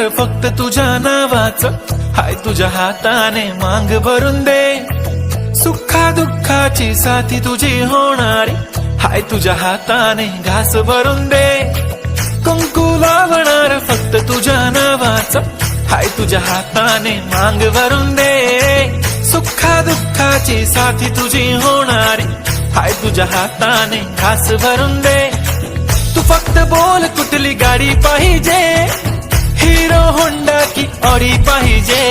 फक्त तुझ्या नावाचं, हाय तुझ्या हाताने मांग भरून दे. सुखा दुःखाची साथी तुझी होणारी, हाय तुझ्या हाताने घास भरून दे. कुंकू लावणार फक्त तुझ्या नावाचं, हाय तुझ्या हाताने मांग भरून दे. सुखा दुःखाची साथी तुझी होणारी, हाय तुझ्या हाताने घास भरून दे. तू फक्त बोल कुठली गाडी पाहिजे, हिरो होंडा की ऑडी पाहिजे.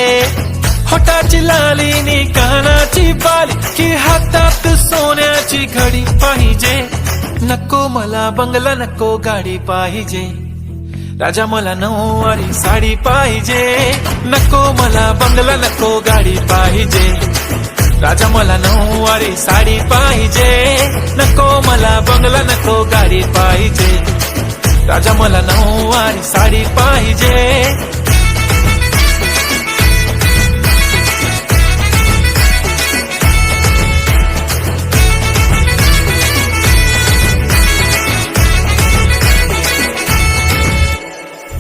होटाची लाली नी कानाची बाली, की हातात सोन्याची घडी पाहिजे. नको मला बंगला, नको गाडी पाहिजे. राजा मला नऊवारी साडी पाहिजे. नको मला बंगला, नको गाडी पाहिजे. राजा मला नऊवारी साडी पाहिजे. नको मला बंगला, नको गाडी पाहिजे. राजा मला नऊवारी साडी पाहिजे.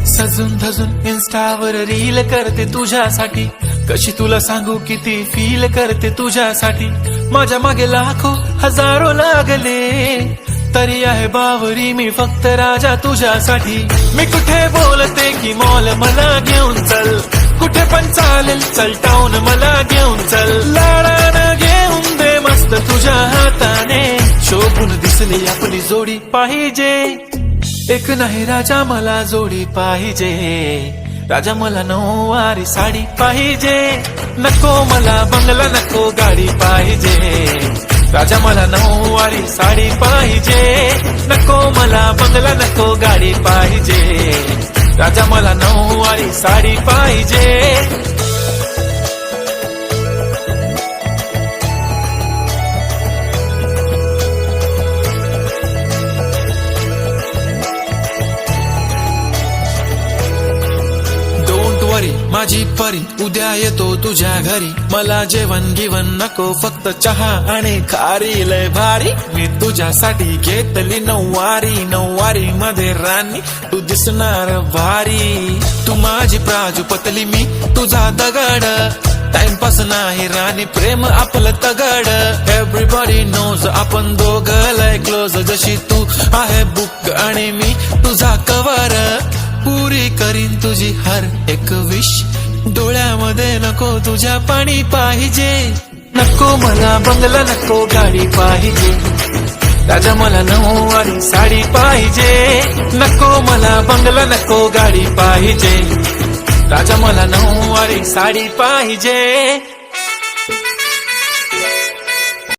सजून धजून इन्स्टावर रील करते तुझ्यासाठी, कशी तुला सांगू किती फील करते तुझ्यासाठी. माझ्या मागे लाखो हजारो लागले, तरी आहे बावरी मी फक्त राजा तुझ्यासाठी. मी कुठे बोलते की मॉल मला घेऊन चल, कुठे पण चालेल चल टाऊन मला घेऊन चल. लाडानं घेऊन दे मस्त तुझ्या हाताने, शोभून दिसली आपली जोडी पाहिजे. एक नाही राजा मला जोडी पाहिजे. राजा मला नऊवारी साडी पाहिजे. नको मला बंगला, नको गाडी पाहिजे. राजा मला नऊवारी साडी पाहिजे. नको मला बंगला, नको गाडी पाहिजे. राजा मला नऊवारी साडी पाहिजे. माझी परी उद्या येतो तुझ्या घरी, मला जेवण गिवण नको फक्त चहा आणि खारी. लय भारी मी तुझ्यासाठी घेतली नऊवारी, नऊवारी मध्ये राणी तू दिसणार भारी. तू माझी प्राजूपतली, मी तुझा दगड. टाइमपास नाही राणी, प्रेम आपलं तगड. एव्हरीबॉडी नोज आपण दोघं लय क्लोज, जशी तू आहे बुक आणि मी तुझा कवर. पुरी करीन तुझी हर एक विश, डोळ्यामध्ये नको तुझ्या पाणी पाहिजे. नको मला बंगला, नको गाडी पाहिजे. राजा मला नऊवारी साडी पाहिजे. नको मला बंगला, नको गाडी पाहिजे. राजा मला नऊवारी साडी पाहिजे.